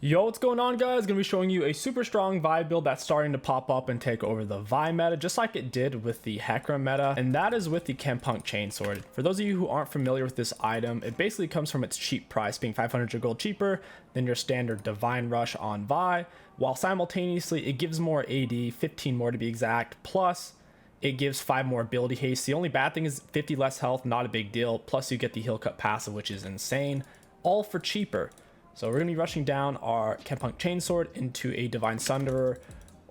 Yo, what's going on, guys? Gonna be showing you a super strong Vi build that's starting to pop up and take over the Vi meta, just like it did with the Hecarim meta, and that is with the Chempunk Chainsword. For those of you who aren't familiar with this item, it basically comes from its cheap price, being 500 gold cheaper than your standard Divine Rush on Vi, while simultaneously it gives more AD, 15 more to be exact, plus it gives 5 more ability haste. The only bad thing is 50 less health, not a big deal, plus you get the heal cut passive, which is insane, all for cheaper. So we're going to be rushing down our Chempunk Chainsword into a Divine Sunderer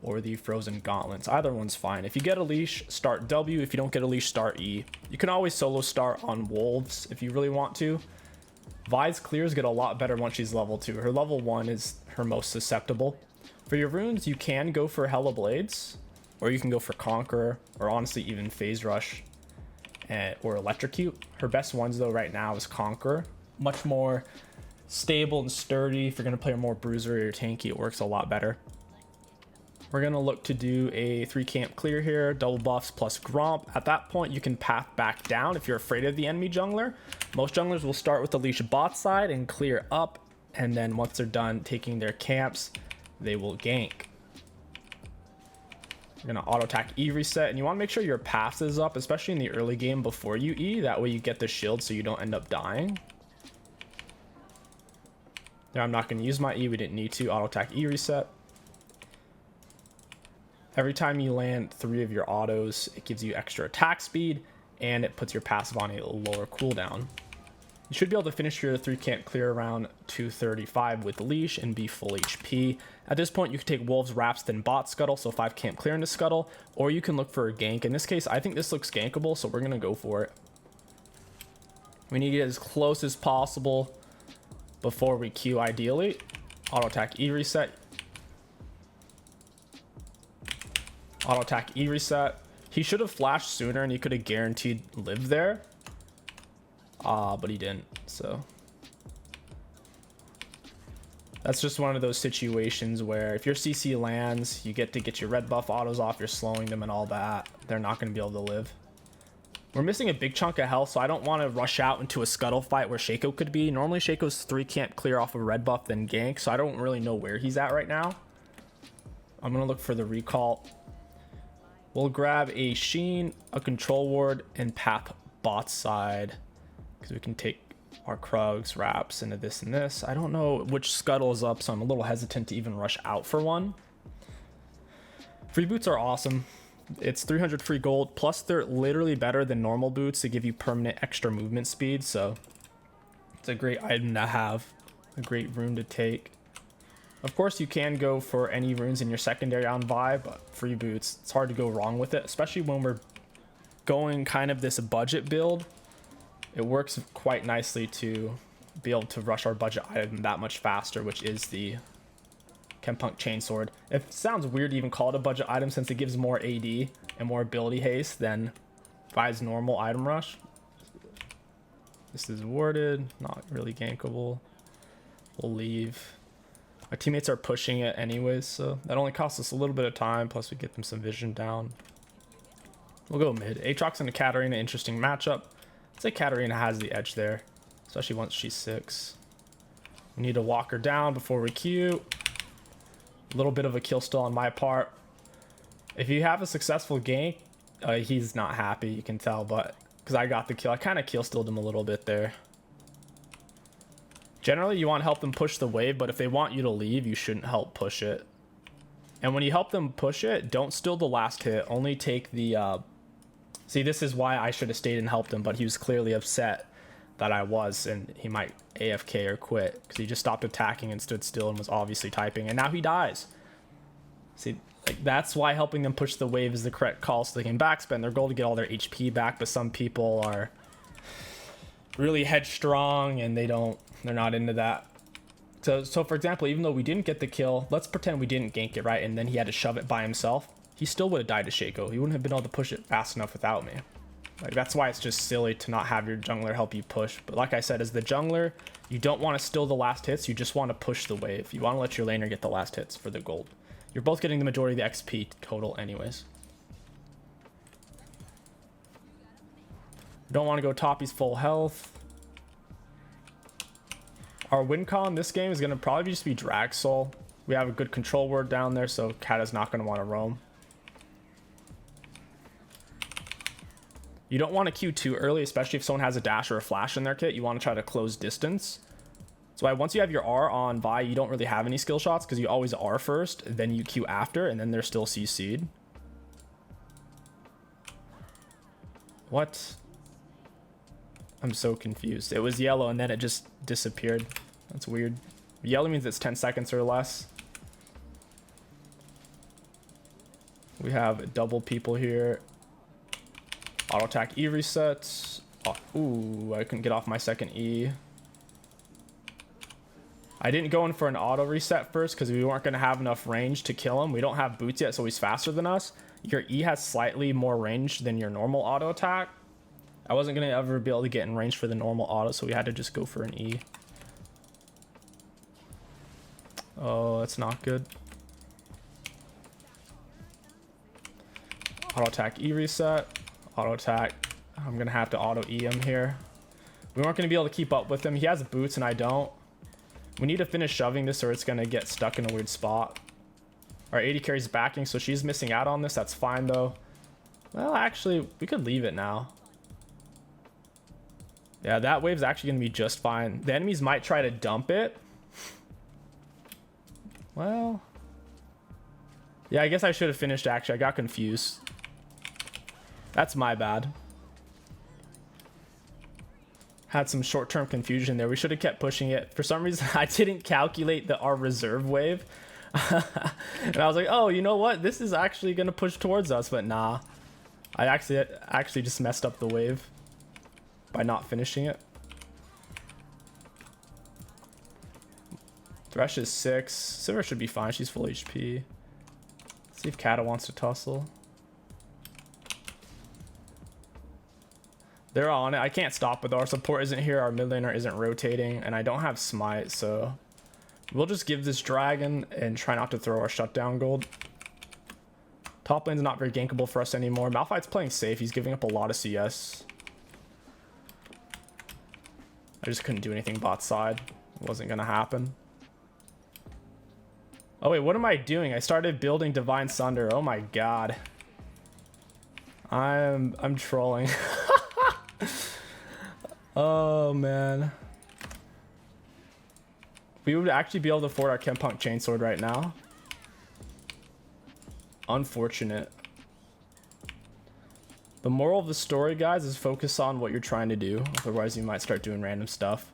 or the Frozen Gauntlets. Either one's fine. If you get a leash, start W. If you don't get a leash, start E. You can always solo start on Wolves if you really want to. Vi's clears get a lot better once she's level 2. Her level 1 is her most susceptible. For your runes, you can go for Hella Blades, or you can go for Conqueror, or honestly even Phase Rush or Electrocute. Her best ones though right now is Conqueror. Much more stable and sturdy. If you're going to play a more bruiser or tanky, it works a lot better. We're going to look to do a 3 camp clear here, double buffs plus Gromp. At that point, you can path back down if you're afraid of the enemy jungler. Most junglers will start with the leash bot side and clear up, and then once they're done taking their camps, they will gank. You're going to auto attack E reset, and you want to make sure your pass is up, especially in the early game before you E. That way you get the shield so you don't end up dying. There, I'm not going to use my E. We didn't need to. Auto attack E reset. Every time you land 3 of your autos, it gives you extra attack speed, and it puts your passive on a lower cooldown. You should be able to finish your 3 camp clear around 235 with leash and be full HP. At this point, you can take Wolves, Wraps, then Bot Scuttle, so 5 camp clear into Scuttle, or you can look for a gank. In this case, I think this looks gankable, so we're going to go for it. We need to get as close as possible before we Q, ideally. Auto attack E reset. Auto attack E reset. He should have flashed sooner and he could have guaranteed live there. But he didn't, so. That's just one of those situations where if your CC lands, you get to get your red buff autos off, you're slowing them and all that. They're not going to be able to live. We're missing a big chunk of health, so I don't want to rush out into a Scuttle fight where Shaco could be. Normally, Shaco's 3 camp clear off of red buff, then gank, so I don't really know where he's at right now. I'm going to look for the recall. We'll grab a Sheen, a Control Ward, and path bot side, because we can take our Krugs, Wraps into this and this. I don't know which Scuttle is up, so I'm a little hesitant to even rush out for one. Free boots are awesome. It's 300 free gold, plus they're literally better than normal boots to give you permanent extra movement speed, so it's a great item to have, a great rune to take. Of course, you can go for any runes in your secondary on Vi, but free boots, it's hard to go wrong with it, especially when we're going kind of this budget build. It works quite nicely to be able to rush our budget item that much faster, which is the Chempunk Chainsword. It sounds weird to even call it a budget item since it gives more AD and more ability haste than Vi's normal item rush. This is warded, not really gankable. We'll leave. My teammates are pushing it anyways, so that only costs us a little bit of time, plus we get them some vision down. We'll go mid. Aatrox and Katarina, interesting matchup. I'd say Katarina has the edge there, especially once she's 6. We need to walk her down before we Q. A little bit of a kill still on my part. If you have a successful gank, he's not happy, you can tell, but because I got the kill, I kind of kill stilled him a little bit there. Generally, you want to help them push the wave, but if they want you to leave, you shouldn't help push it. And when you help them push it, don't steal the last hit. Only take the... See, this is why I should have stayed and helped him, but he was clearly upset that I was, and he might AFK or quit because he just stopped attacking and stood still and was obviously typing, and now he dies. See, like, that's why helping them push the wave is the correct call, so they can backspend their goal to get all their HP back. But some people are really headstrong and they're not into that. So for example, even though we didn't get the kill, let's pretend we didn't gank it, right, and then he had to shove it by himself, he still would have died to Shaco. He wouldn't have been able to push it fast enough without me. Like, that's why it's just silly to not have your jungler help you push. But like I said, as the jungler, you don't want to steal the last hits. You just want to push the wave. You want to let your laner get the last hits for the gold. You're both getting the majority of the XP total anyways. You don't want to go top. He's full health. Our win con this game is going to probably just be Drag Soul. We have a good control word down there, so Kata's not going to want to roam. You don't want to queue too early, especially if someone has a dash or a flash in their kit. You want to try to close distance. So once you have your R on Vi, you don't really have any skill shots because you always R first, then you queue after, and then they're still CC'd. What? I'm so confused. It was yellow and then it just disappeared. That's weird. Yellow means it's 10 seconds or less. We have double people here. Auto attack E resets. Oh, ooh, I couldn't get off my second E. I didn't go in for an auto reset first because we weren't going to have enough range to kill him. We don't have boots yet, so he's faster than us. Your E has slightly more range than your normal auto attack. I wasn't going to ever be able to get in range for the normal auto, so we had to just go for an E. Oh, that's not good. Auto attack E reset. Auto attack. I'm going to have to auto E him here. We weren't going to be able to keep up with him. He has boots and I don't. We need to finish shoving this or it's going to get stuck in a weird spot. Our AD carries backing, so she's missing out on this. That's fine though. Well, actually, we could leave it now. Yeah, that wave's actually going to be just fine. The enemies might try to dump it. Well, yeah, I guess I should have finished actually. I got confused. That's my bad. Had some short-term confusion there. We should have kept pushing it. For some reason, I didn't calculate our reserve wave. And I was like, oh, you know what? This is actually going to push towards us, but nah. I actually just messed up the wave by not finishing it. Thresh is 6. Sivir should be fine. She's full HP. Let's see if Kata wants to tussle. They're on it. I can't stop with our support isn't here. Our mid laner isn't rotating, and I don't have smite, so we'll just give this dragon and try not to throw our shutdown gold. Top lane's not very gankable for us anymore. Malphite's playing safe. He's giving up a lot of CS. I just couldn't do anything bot side. It wasn't gonna happen. Oh wait, what am I doing? I started building Divine Sunder. Oh my god. I'm trolling. Oh man. We would actually be able to afford our Chempunk Chainsword right now. Unfortunate. The moral of the story, guys, is focus on what you're trying to do. Otherwise, you might start doing random stuff.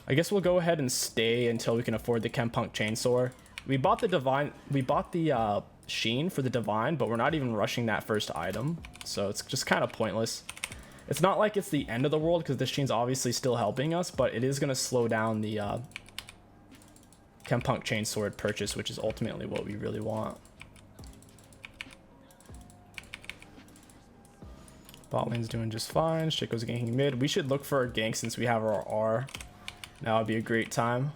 I guess we'll go ahead and stay until we can afford the Chempunk Chainsword. We bought the Sheen for the Divine, but we're not even rushing that first item. So it's just kind of pointless. It's not like it's the end of the world because the Sheen's obviously still helping us, but it is going to slow down the Chempunk Chainsword purchase, which is ultimately what we really want. Bot lane's doing just fine. Shaco's ganking mid. We should look for a gank since we have our R. Now would be a great time.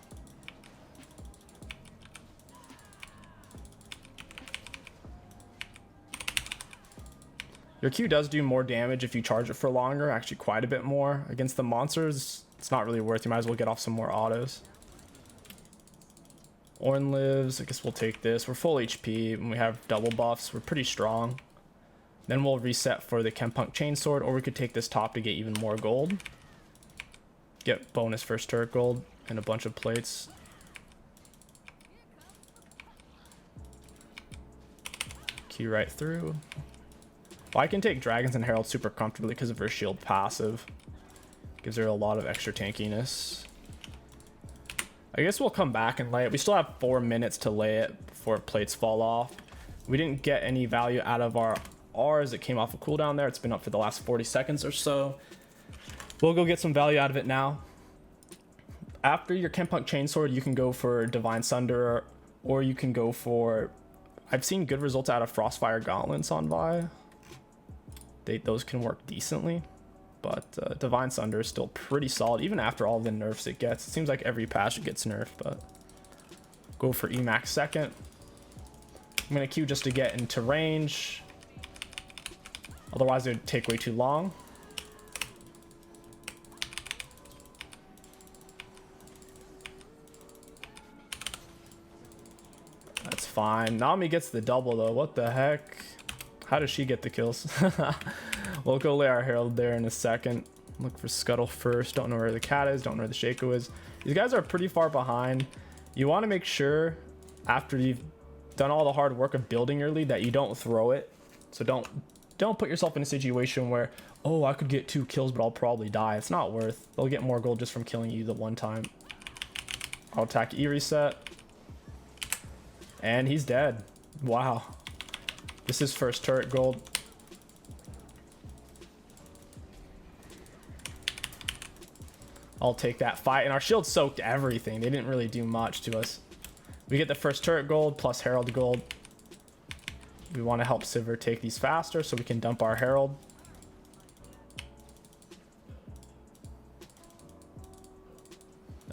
Your Q does do more damage if you charge it for longer, actually quite a bit more. Against the monsters, it's not really worth it. You might as well get off some more autos. Ornn lives. I guess we'll take this. We're full HP and we have double buffs. We're pretty strong. Then we'll reset for the Chempunk Chainsword, or we could take this top to get even more gold. Get bonus first turret gold and a bunch of plates. Q right through. Well, I can take Dragons and Herald super comfortably because of her shield passive. Gives her a lot of extra tankiness. I guess we'll come back and lay it. We still have 4 minutes to lay it before plates fall off. We didn't get any value out of our R as it came off a cooldown there. It's been up for the last 40 seconds or so. We'll go get some value out of it now. After your Chempunk Chainsword, you can go for Divine Sunder, or you can go for... I've seen good results out of Frostfire Gauntlets on Vi. Those can work decently, but Divine Sunder is still pretty solid even after all the nerfs it gets. It seems like every patch it gets nerfed, but go for Emax second. I'm gonna Q just to get into range, otherwise it would take way too long. That's fine. Nami gets the double though. What the heck? How does she get the kills? We'll go lay our Herald there in a second. Look for Scuttle first. Don't know where the cat is. Don't know where the Shaco is. These guys are pretty far behind. You want to make sure after you've done all the hard work of building your lead that you don't throw it. So don't put yourself in a situation where, oh, I could get 2 kills, but I'll probably die. It's not worth. They'll get more gold just from killing you the one time. I'll attack E reset. And he's dead. Wow. This is first turret gold. I'll take that fight. And our shield soaked everything. They didn't really do much to us. We get the first turret gold plus Herald gold. We want to help Sivir take these faster so we can dump our Herald.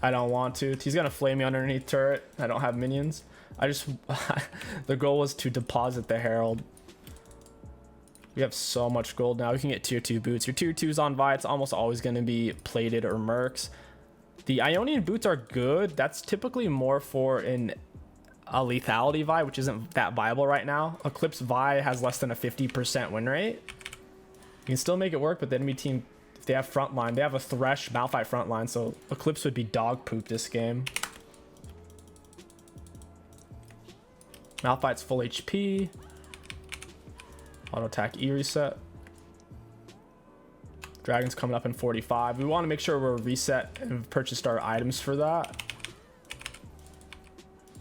I don't want to. He's going to flame me underneath turret. I don't have minions. The goal was to deposit the Herald. We have so much gold now. We can get tier 2 boots. Your tier 2s on Vi, it's almost always going to be plated or mercs. The Ionian boots are good. That's typically more for a lethality Vi, which isn't that viable right now. Eclipse Vi has less than a 50% win rate. You can still make it work, but the enemy team, if they have frontline, they have a Thresh Malphite frontline, so Eclipse would be dog poop this game. Malphite's full HP. Auto attack E reset. Dragon's coming up in 45. We want to make sure we're reset and purchased our items for that.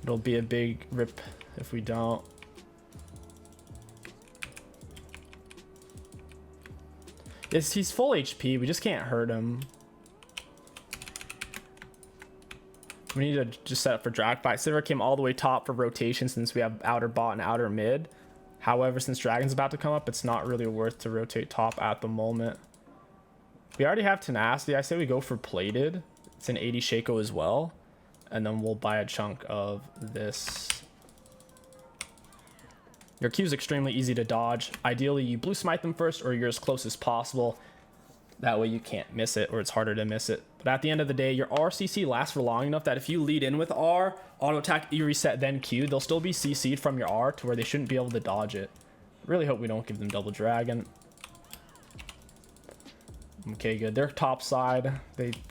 It'll be a big rip if we don't. He's full HP. We just can't hurt him. We need to just set up for drag fight. Sivir came all the way top for rotation since we have outer bot and outer mid. However, since Dragon's about to come up, it's not really worth to rotate top at the moment. We already have tenacity. I say we go for plated. It's an 80 Shaco as well. And then we'll buy a chunk of this. Your Q is extremely easy to dodge. Ideally, you blue smite them first or you're as close as possible. That way you can't miss it, or it's harder to miss it. But at the end of the day, your RCC lasts for long enough that if you lead in with R, auto attack, E reset, then Q, they'll still be CC'd from your R to where they shouldn't be able to dodge it. Really hope we don't give them double dragon. Okay, good. They're top side.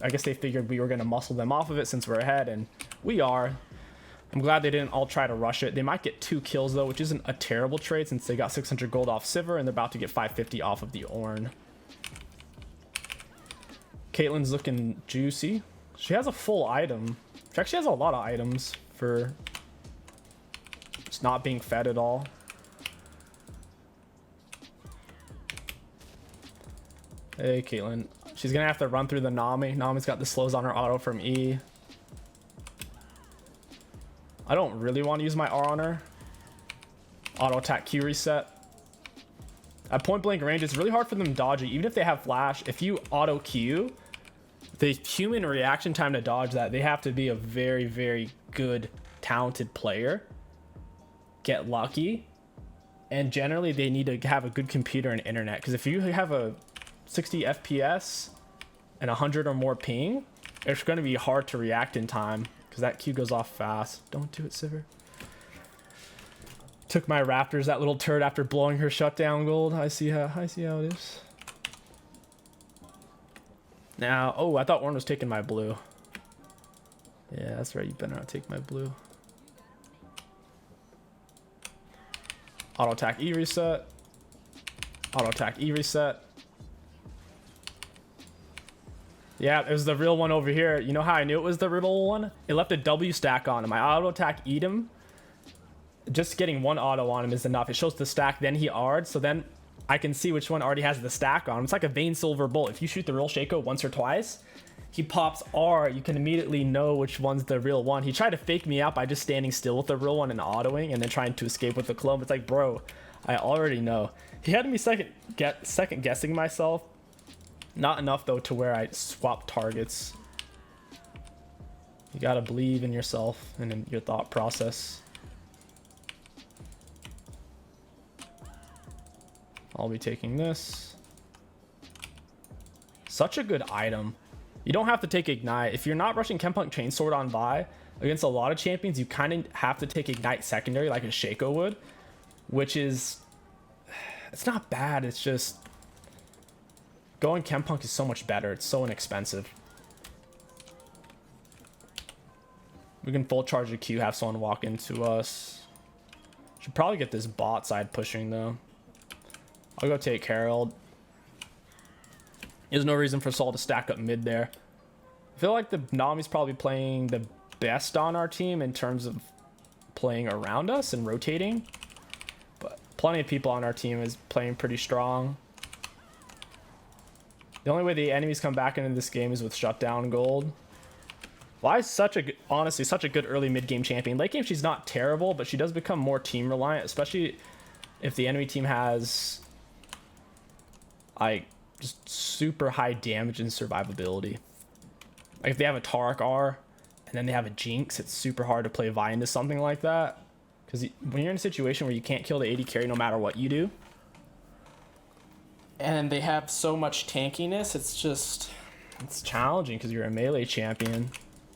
I guess they figured we were going to muscle them off of it since we're ahead, and we are. I'm glad they didn't all try to rush it. They might get 2 kills though, which isn't a terrible trade since they got 600 gold off Sivir and they're about to get 550 off of the Ornn. Caitlyn's looking juicy. She has a full item. She actually has a lot of items for just not being fed at all. Hey, Caitlyn. She's going to have to run through the Nami. Nami's got the slows on her auto from E. I don't really want to use my R on her. Auto attack Q reset. At point blank range, it's really hard for them to dodge it. Even if they have flash, if you auto Q, the human reaction time to dodge that, they have to be a very, very good, talented player. Get lucky. And generally, they need to have a good computer and internet. Because if you have a 60 FPS and 100 or more ping, it's going to be hard to react in time. Because that Q goes off fast. Don't do it, Sivir. Took my Raptors, that little turd, after blowing her shutdown gold. I see how it is. Now, oh, I thought Ornn was taking my blue. Yeah, that's right. You better not take my blue. Auto attack E reset. Auto attack E reset. Yeah, it was the real one over here. You know how I knew it was the real one? It left a W stack on him. I auto attack eat him. Just getting one auto on him is enough. It shows the stack, then he R'd, so then I can see which one already has the stack on him. It's like a Vayne Silver Bolt. If you shoot the real Shaco once or twice, he pops R, you can immediately know which one's the real one. He tried to fake me out by just standing still with the real one and autoing and then trying to escape with the clone. It's like, bro, I already know. He had me second guessing myself. Not enough though to where I swap targets. You gotta believe in yourself and in your thought process. I'll be taking this. Such a good item. You don't have to take Ignite. If you're not rushing Chempunk Chainsword on Vi, Against a lot of champions, you kind of have to take Ignite secondary like a Shaco would, which is, it's not bad. It's just going Chempunk is so much better. It's so inexpensive. We can full charge a Q, have someone walk into us. Should probably get this bot side pushing though. I'll go take Herald. There's no reason for Saul to stack up mid there. I feel like the Nami's probably playing the best on our team in terms of playing around us and rotating. But plenty of people on our team is playing pretty strong. The only way the enemies come back into this game is with shutdown gold. Vi is honestly such a good early mid-game champion. Late game, she's not terrible, but she does become more team reliant, especially if the enemy team has like just super high damage and survivability. Like if they have a Taric R and then they have a Jinx, it's super hard to play Vi into something like that. Because when you're in a situation where you can't kill the AD carry no matter what you do, and they have so much tankiness, it's challenging because you're a melee champion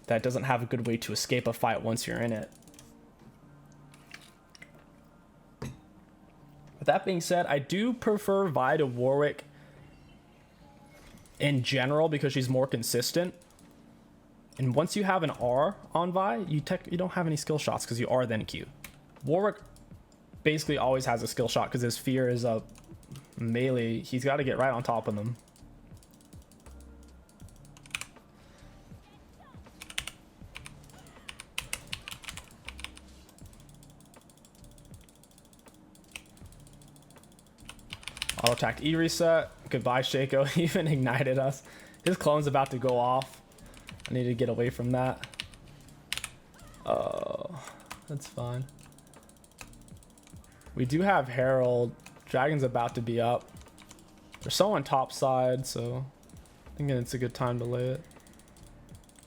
that doesn't have a good way to escape a fight once you're in it. With that being said, I do prefer Vi to Warwick in general because she's more consistent. And once you have an R on Vi, you don't have any skill shots because you R then Q. Warwick basically always has a skill shot because his fear is a melee. He's got to get right on top of them. Auto attack E reset. Goodbye, Shaco. He even ignited us. His clone's about to go off. I need to get away from that. Oh, that's fine. We do have Herald. Dragon's about to be up. There's someone top side, so I think it's a good time to lay it.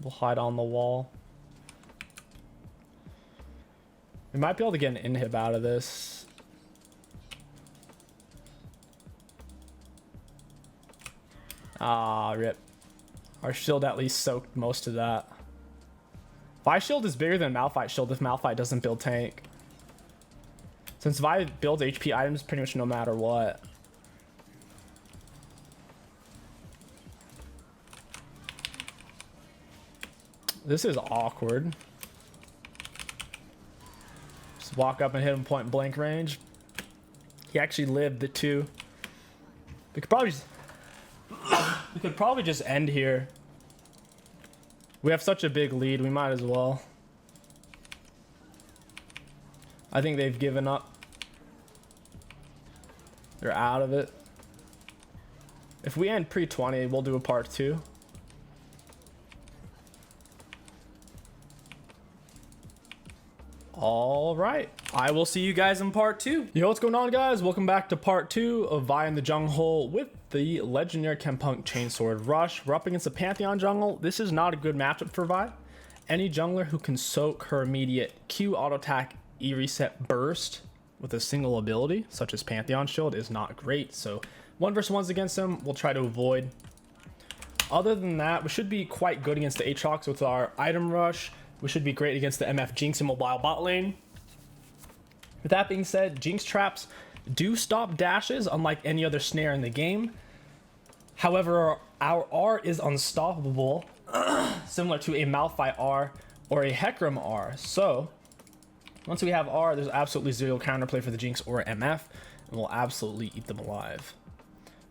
We'll hide on the wall. We might be able to get an inhib out of this. Ah, rip. Our shield at least soaked most of that. Vi shield is bigger than Malphite shield if Malphite doesn't build tank. Since Vi builds HP items pretty much no matter what. This is awkward. Just walk up and hit him point blank range. He actually lived the 2. We could probably just end here. We have such a big lead, we might as well. I think they've given up. They're out of it. If we end pre-20, we'll do a part 2. All right, I will see you guys in part 2. Yo, what's going on, guys? Welcome back to part 2 of Vi in the Jungle with the legendary Chempunk Chainsword Rush. We're up against the Pantheon jungle. This is not a good matchup for Vi. Any jungler who can soak her immediate Q auto attack E reset burst with a single ability, such as Pantheon Shield, is not great. So 1v1s against them, we'll try to avoid. Other than that, we should be quite good against the Aatrox with our item rush. We should be great against the MF Jinx in mobile bot lane. With that being said, Jinx traps do stop dashes unlike any other snare in the game. However, our R is unstoppable, similar to a Malphite R or a Hecarim R. So once we have R, there's absolutely zero counterplay for the Jinx or MF, and we'll absolutely eat them alive.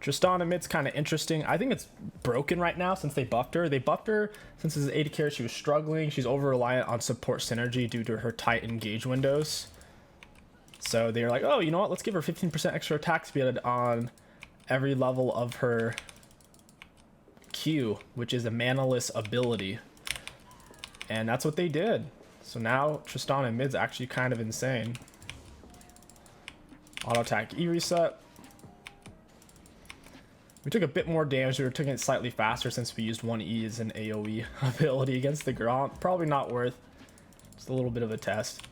Tristana mid's kind of interesting. I think it's broken right now since they buffed her. They buffed her since as AD carry she was struggling. She's over-reliant on support synergy due to her tight engage windows. So they're like, oh, you know what? Let's give her 15% extra attack speed on every level of her Q, which is a manaless ability. And that's what they did. So now Tristana mid's actually kind of insane. Auto attack E reset. We took a bit more damage. We were taking it slightly faster since we used 1E as an AoE ability against the Gromp. Probably not worth. Just a little bit of a test.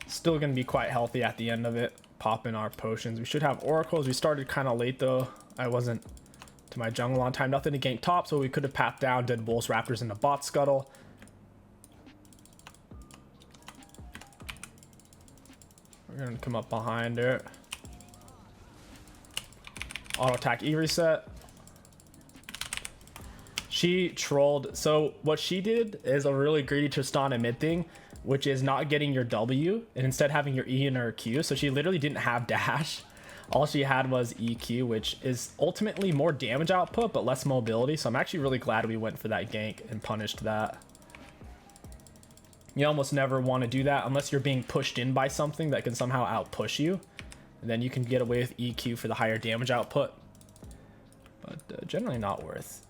Still going to be quite healthy at the end of it. Pop in our potions. We should have oracles. We started kind of late though. I wasn't to my jungle on time. Nothing to gank top, so we could have pathed down, did wolves, raptors, and a bot scuttle. We're gonna come up behind it. Auto attack E reset. She trolled. So what she did is a really greedy Tristana mid thing, which is not getting your W and instead having your E and her Q. So she literally didn't have dash. All she had was EQ, which is ultimately more damage output, but less mobility. So I'm actually really glad we went for that gank and punished that. You almost never want to do that unless you're being pushed in by something that can somehow outpush you. And then you can get away with EQ for the higher damage output. But generally not worth.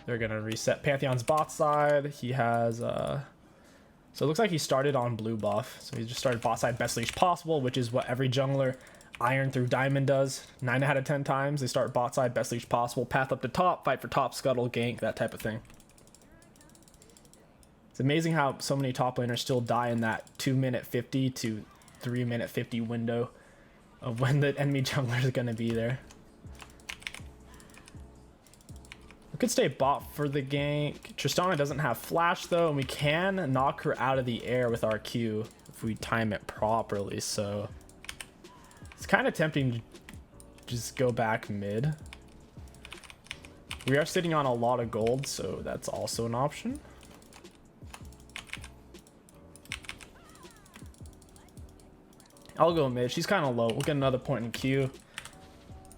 They're going to reset Pantheon's bot side. He has... so it looks like he started on blue buff. So he just started bot side best leash possible, which is what every jungler iron through diamond does. 9 out of 10 times they start bot side best leash possible, path up to top, fight for top, scuttle, gank, that type of thing. It's amazing how so many top laners still die in that 2-minute 50 to 3-minute 50 window of when the enemy jungler is going to be there. We could stay bot for the gank. Tristana doesn't have flash though, and we can knock her out of the air with our Q if we time it properly. So it's kind of tempting to just go back mid. We are sitting on a lot of gold, so that's also an option. I'll go mid. She's kind of low. We'll get another point in Q.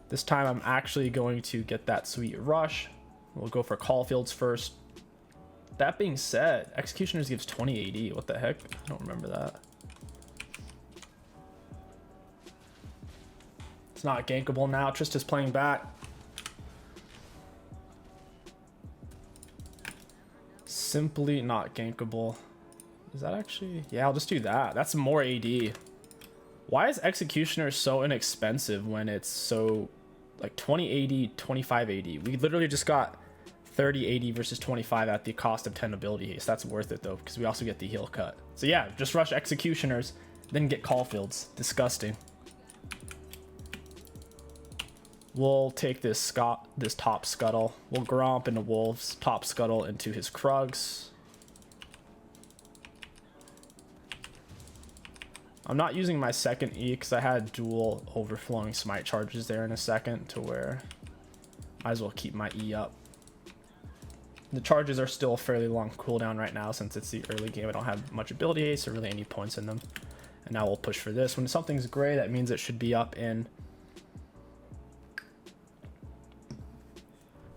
This time I'm actually going to get that sweet rush. We'll go for Caulfields first. That being said, Executioners gives 20 AD. What the heck? I don't remember that. It's not gankable now. Trista's playing back. Simply not gankable. Is that actually... Yeah, I'll just do that. That's more AD. Why is Executioner so inexpensive when it's so like 20 AD, 25 AD? We literally just got 30 AD versus 25 at the cost of 10 ability haste. That's worth it though, because we also get the heal cut. So yeah, just rush Executioners, then get Caulfields. Disgusting. We'll take this top scuttle. We'll Gromp into Wolves, top scuttle into his Krugs. I'm not using my second E because I had dual overflowing smite charges there in a second to where might as well keep my E up. The charges are still fairly long cooldown right now since it's the early game. I don't have much ability haste or really any points in them. And now we'll push for this. When something's gray, that means it should be up in...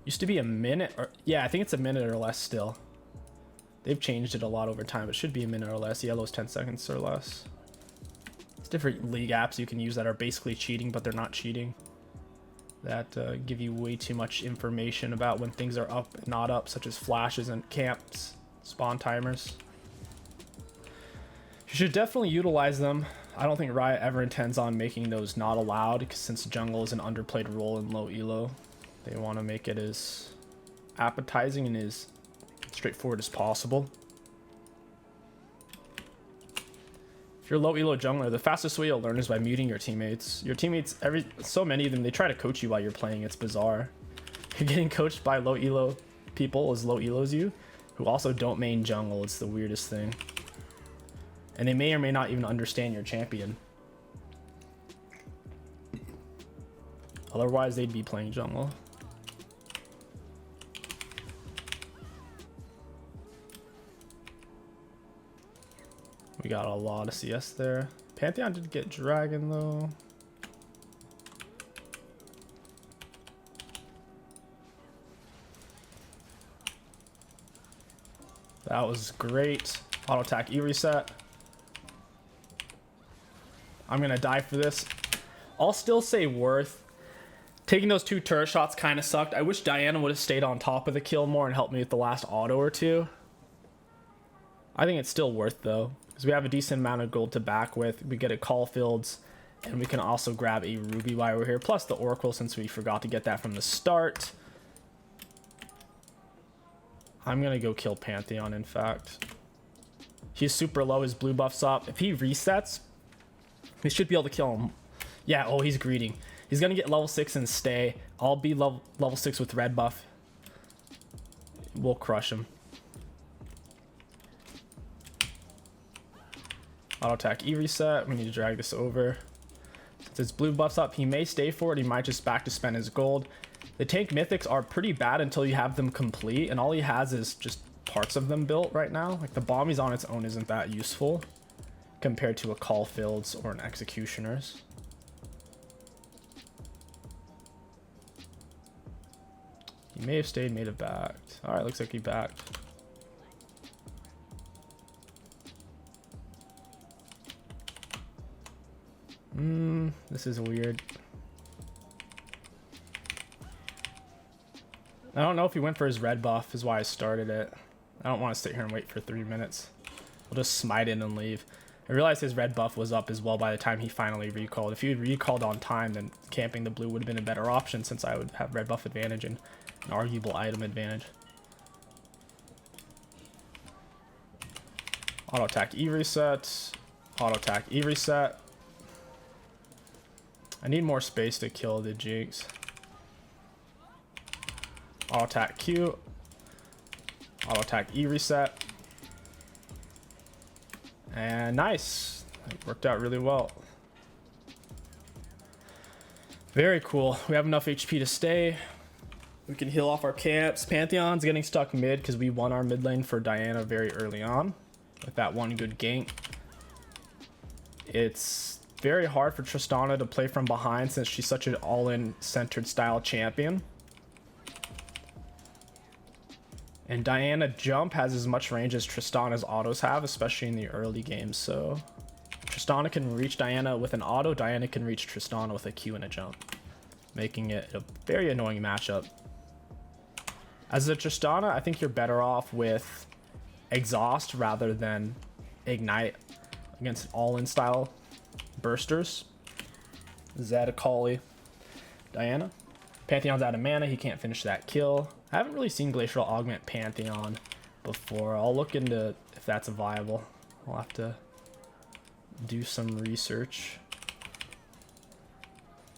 Used to be a minute or... Yeah, I think it's a minute or less still. They've changed it a lot over time. It should be a minute or less. Yellow's 10 seconds or less. Different league apps you can use that are basically cheating, but they're not cheating. That give you way too much information about when things are up and not up, such as flashes and camps, spawn timers. You should definitely utilize them. I don't think Riot ever intends on making those not allowed, because since jungle is an underplayed role in low elo, they want to make it as appetizing and as straightforward as possible. If you're low elo jungler, the fastest way you'll learn is by muting your teammates. Your teammates, so many of them, they try to coach you while you're playing. It's bizarre. You're getting coached by low elo people as low elo as you, who also don't main jungle. It's the weirdest thing. And they may or may not even understand your champion. Otherwise, they'd be playing jungle. We got a lot of CS there. Pantheon did get Dragon though. That was great. Auto attack E reset. I'm gonna die for this. I'll still say worth. Taking those 2 turret shots kind of sucked. I wish Diana would have stayed on top of the kill more and helped me with the last auto or 2. I think it's still worth though, because we have a decent amount of gold to back with. We get a Caulfields, and we can also grab a Ruby while we're here, plus the Oracle since we forgot to get that from the start. I'm gonna go kill Pantheon, in fact. He's super low, his blue buff's up. If he resets, we should be able to kill him. Yeah, oh, he's greeting. He's gonna get level 6 and stay. I'll be level 6 with red buff. We'll crush him. Auto attack E reset. We need to drag this over. Since his blue buff's up, he may stay for it. He might just back to spend his gold. The tank mythics are pretty bad until you have them complete, and all he has is just parts of them built right now. Like the Bombies on its own isn't that useful compared to a Caulfield's or an Executioner's. He may have stayed, may have backed. All right, looks like he backed. This is weird. I don't know if he went for his red buff is why I started it. I don't want to sit here and wait for 3 minutes. We'll just smite in and leave. I realized his red buff was up as well by the time he finally recalled. If he had recalled on time, then camping the blue would have been a better option since I would have red buff advantage and an arguable item advantage. Auto attack E reset. Auto attack E reset. I need more space to kill the Jinx. Auto attack Q. Auto attack E reset. And nice. It worked out really well. Very cool. We have enough HP to stay. We can heal off our camps. Pantheon's getting stuck mid because we won our mid lane for Diana very early on with that one good gank. It's very hard for Tristana to play from behind since she's such an all-in centered style champion. And Diana jump has as much range as Tristana's autos have, especially in the early games. So Tristana can reach Diana with an auto, Diana can reach Tristana with a Q and a jump, making it a very annoying matchup. As a Tristana, I think you're better off with Exhaust rather than Ignite against all-in style bursters. Zed, Akali, Diana. Pantheon's out of mana, he can't finish that kill. I haven't really seen Glacial augment Pantheon before. I'll look into if that's viable. I'll have to do some research.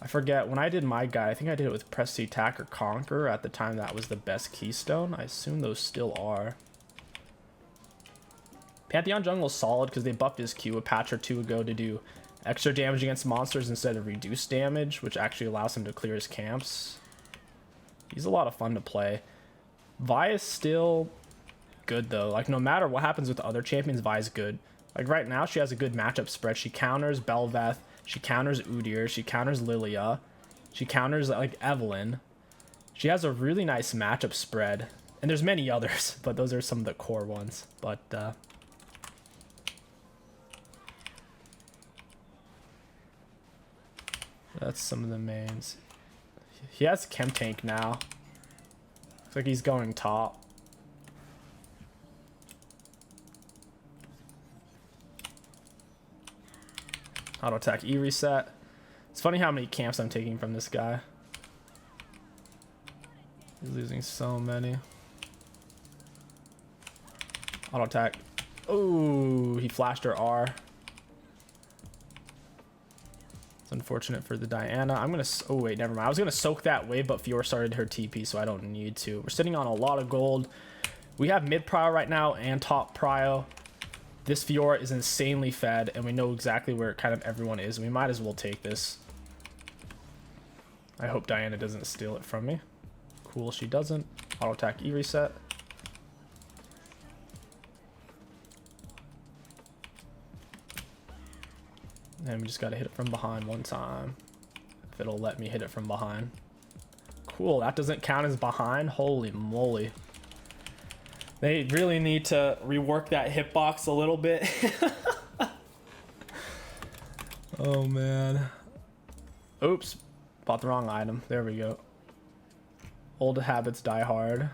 I forget, when I did my guy, I think I did it with Press to Attack or Conquer. At the time that was the best keystone. I assume those still are. Pantheon jungle's solid because they buffed his Q a patch or two ago to do extra damage against monsters instead of reduced damage, which actually allows him to clear his camps. He's a lot of fun to play. Vi is still good though. Like no matter what happens with the other champions, Vi is good. Like right now she has a good matchup spread. She counters Bel'Veth, she counters Udyr, she counters Lilia, she counters like Evelynn. She has a really nice matchup spread. And there's many others, but those are some of the core ones. But that's some of the mains. He has Chem Tank now. Looks like he's going top. Auto attack E reset. It's funny how many camps I'm taking from this guy. He's losing so many. Auto attack. Oh, he flashed her R. It's unfortunate for the Diana. I'm gonna, oh wait, never mind. I was gonna soak that wave, but Fiora started her TP, so I don't need to. We're sitting on a lot of gold. We have mid prio right now and top prio. This Fiora is insanely fed, and we know exactly where kind of everyone is. We might as well take this. I hope Diana doesn't steal it from me. Cool, she doesn't. Auto attack E reset. And we just gotta hit it from behind one time. If it'll let me hit it from behind. Cool, that doesn't count as behind. Holy moly. They really need to rework that hitbox a little bit. Oh man. Oops, bought the wrong item. There we go. Old habits die hard.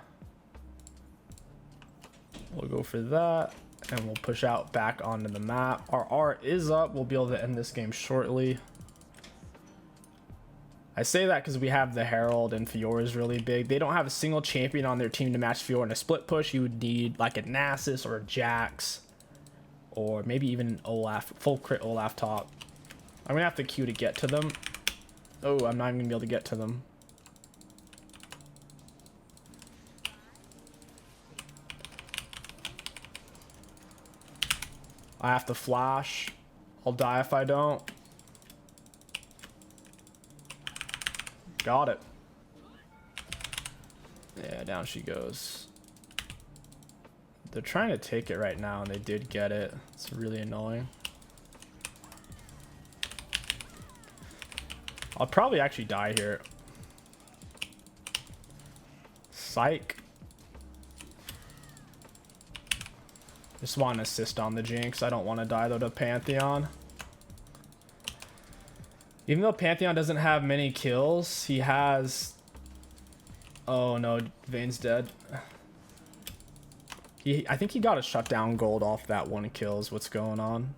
We'll go for that. And we'll push out back onto the map. Our R is up. We'll be able to end this game shortly. I say that because we have the Herald and Fiora is really big. They don't have a single champion on their team to match Fiora in a split push. You would need like a Nasus or a Jax. Or maybe even Olaf. Full crit Olaf top. I'm going to have to Q to get to them. Oh, I'm not even gonna be able to get to them. I have to flash. I'll die if I don't. Got it. Yeah, down she goes. They're trying to take it right now, and they did get it. It's really annoying. I'll probably actually die here. Psych. Just want an assist on the Jinx. I don't want to die though to Pantheon. Even though Pantheon doesn't have many kills, he has... Oh no, Vayne's dead. I think he got a shutdown gold off that one kill is what's going on.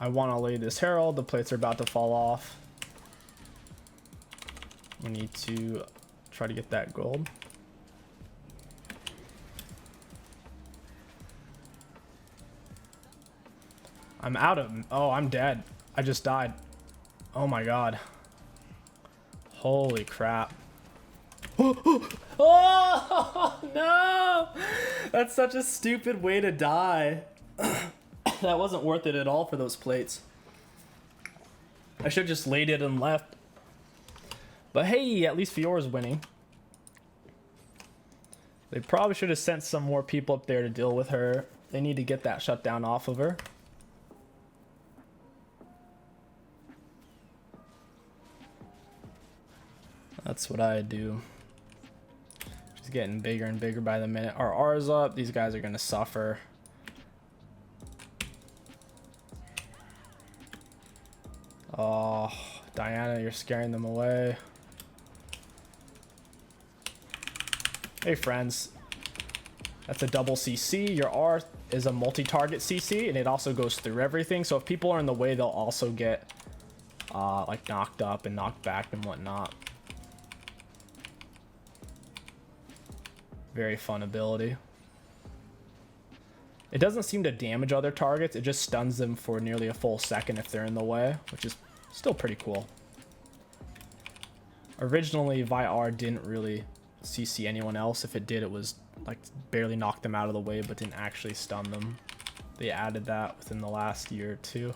I want to lay this Herald. The plates are about to fall off. We need to try to get that gold. I'm out of... Oh, I'm dead. I just died. Oh my god. Holy crap. Oh no! That's such a stupid way to die. That wasn't worth it at all for those plates. I should have just laid it and left. But hey, at least Fiora's winning. They probably should have sent some more people up there to deal with her. They need to get that shutdown off of her. That's what I do. She's getting bigger and bigger by the minute. Our R's up. These guys are going to suffer. Oh, Diana, you're scaring them away. Hey, friends. That's a double CC. Your R is a multi-target CC, and it also goes through everything. So if people are in the way, they'll also get like knocked up and knocked back and whatnot. Very fun ability. It doesn't seem to damage other targets. It just stuns them for nearly a full second if they're in the way, which is still pretty cool. Originally, Vi didn't really CC anyone else. If it did, it was like barely knocked them out of the way, but didn't actually stun them. They added that within the last year or two.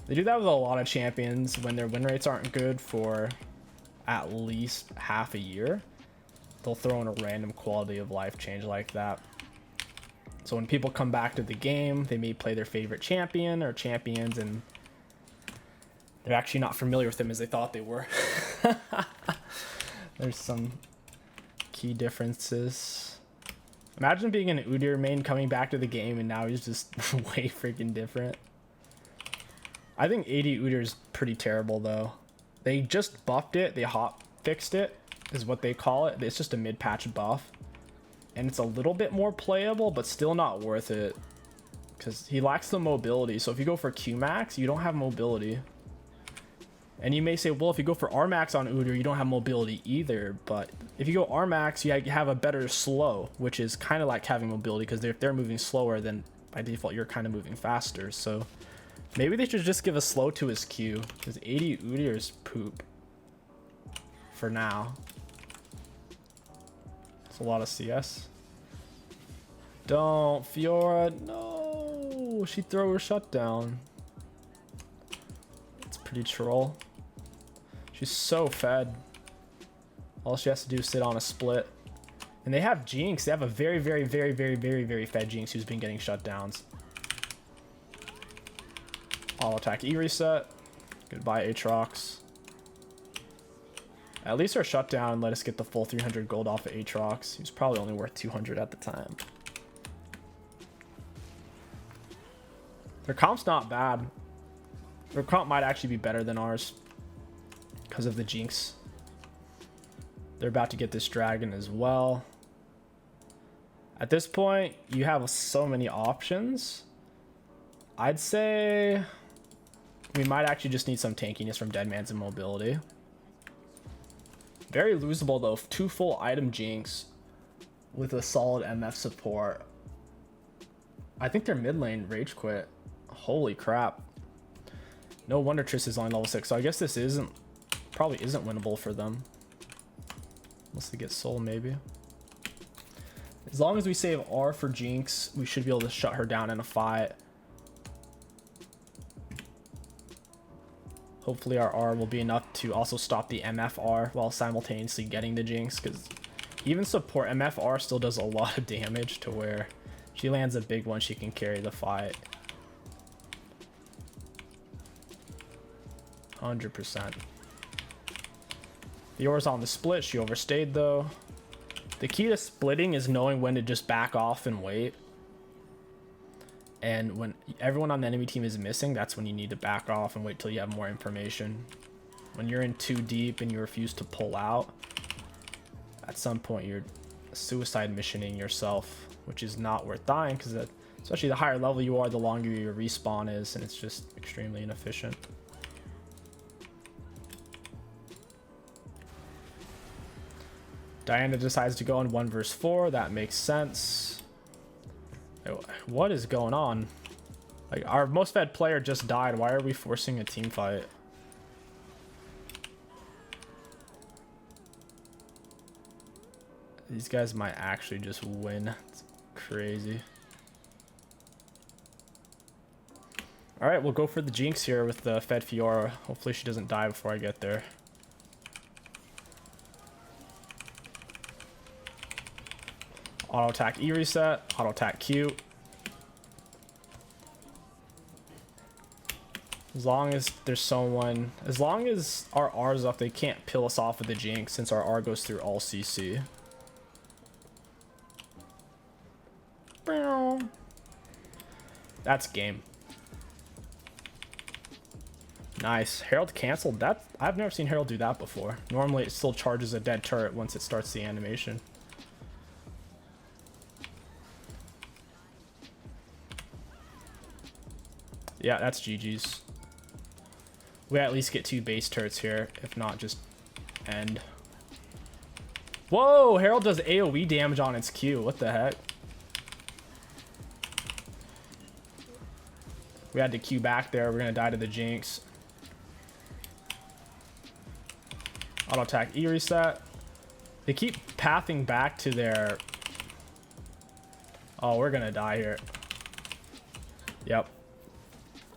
They do that with a lot of champions when their win rates aren't good for at least half a year. They'll throw in a random quality of life change like that. So when people come back to the game, they may play their favorite champion or champions, and they're actually not familiar with them as they thought they were. There's some key differences. Imagine being an Udyr main coming back to the game and now he's just way freaking different. I think AD Udyr is pretty terrible though. They just buffed it. They hot fixed it is what they call it. It's just a mid-patch buff. And it's a little bit more playable, but still not worth it. Because he lacks the mobility. So if you go for Q-Max, you don't have mobility. And you may say, well, if you go for R-Max on Udyr, you don't have mobility either. But if you go R-Max, you have a better slow, which is kind of like having mobility. Because if they're moving slower, then by default, you're kind of moving faster. So maybe they should just give a slow to his Q. Because AD Udyr is poop. For now. A lot of CS. Don't, Fiora, no, she throw her shutdown. It's pretty troll. She's so fed. All she has to do is sit on a split. And they have Jinx. They have a very, very, very, very, very, very fed Jinx who's been getting shutdowns. I'll attack E reset. Goodbye, Aatrox. At least our shutdown let us get the full 300 gold off of Aatrox. He was probably only worth 200 at the time. Their comp's not bad. Their comp might actually be better than ours because of the Jinx. They're about to get this dragon as well. At this point, you have so many options. I'd say we might actually just need some tankiness from Deadman's immobility. Very losable though. 2 full item Jinx with a solid MF support. I think their mid lane rage quit. Holy crap. No wonder Triss is on level 6. So I guess this probably isn't winnable for them. Unless they get soul, maybe. As long as we save R for Jinx, we should be able to shut her down in a fight. Hopefully our R will be enough to also stop the MFR while simultaneously getting the Jinx, because even support MFR still does a lot of damage to where she lands a big one, she can carry the fight. 100%. Fior's on the split. She overstayed though. The key to splitting is knowing when to just back off and wait. And when everyone on the enemy team is missing, that's when you need to back off and wait till you have more information. When you're in too deep and you refuse to pull out, at some point you're suicide missioning yourself, which is not worth dying, because especially the higher level you are, the longer your respawn is, and it's just extremely inefficient. Diana decides to go in 1 versus 4. That makes sense. What is going on? Like, our most fed player just died. Why are we forcing a team fight? These guys might actually just win. It's crazy. Alright, we'll go for the Jinx here with the fed Fiora. Hopefully she doesn't die before I get there. Auto attack E reset, auto attack Q. As long as there's someone, as long as our R's up, they can't pill us off with the Jinx since our R goes through all CC. That's game. Nice. Herald canceled. That I've never seen Herald do that before. Normally it still charges a dead turret once it starts the animation. Yeah, that's GG's. We at least get 2 base turrets here, if not just end. Whoa, Herald does AoE damage on its Q. What the heck? We had to Q back there. We're gonna die to the Jinx. Auto attack E reset. They keep pathing back to their... Oh, we're gonna die here. Yep.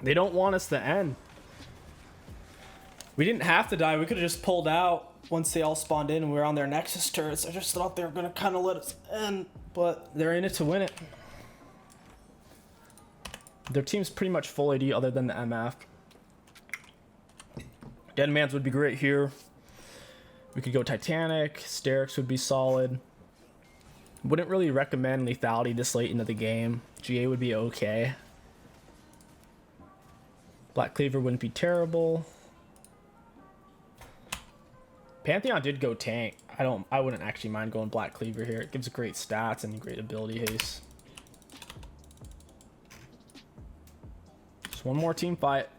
They don't want us to end. We didn't have to die. We could have just pulled out once they all spawned in and we were on their Nexus turrets. I just thought they were going to kind of let us end, but they're in it to win it. Their team's pretty much full AD other than the MF. Deadmans would be great here. We could go Titanic. Sterix would be solid. Wouldn't really recommend lethality this late into the game. GA would be okay. Black Cleaver wouldn't be terrible. Pantheon did go tank. I wouldn't actually mind going Black Cleaver here. It gives great stats and great ability haste. Just one more team fight.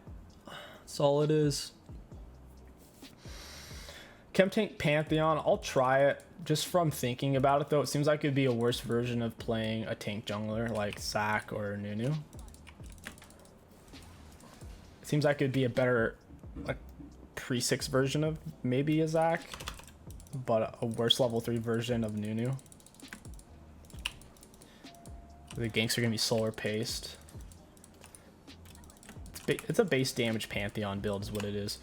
That's all it is. Chem tank Pantheon, I'll try it. Just from thinking about it though, it seems like it'd be a worse version of playing a tank jungler like Zac or Nunu. It seems like it'd be a better like pre-6 version of maybe a Zac, but a worse level 3 version of Nunu. The ganks are gonna be slower paced. It's a base damage Pantheon build is what it is.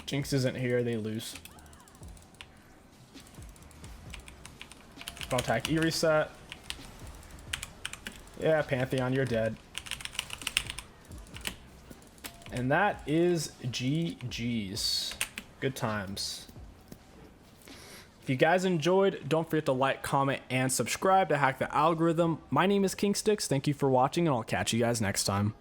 Jinx isn't here, they lose. Auto attack E reset. Yeah, Pantheon, you're dead. And that is GG's. Good times. If you guys enjoyed, don't forget to like, comment, and subscribe to hack the algorithm. My name is Kingsticks. Thank you for watching, and I'll catch you guys next time.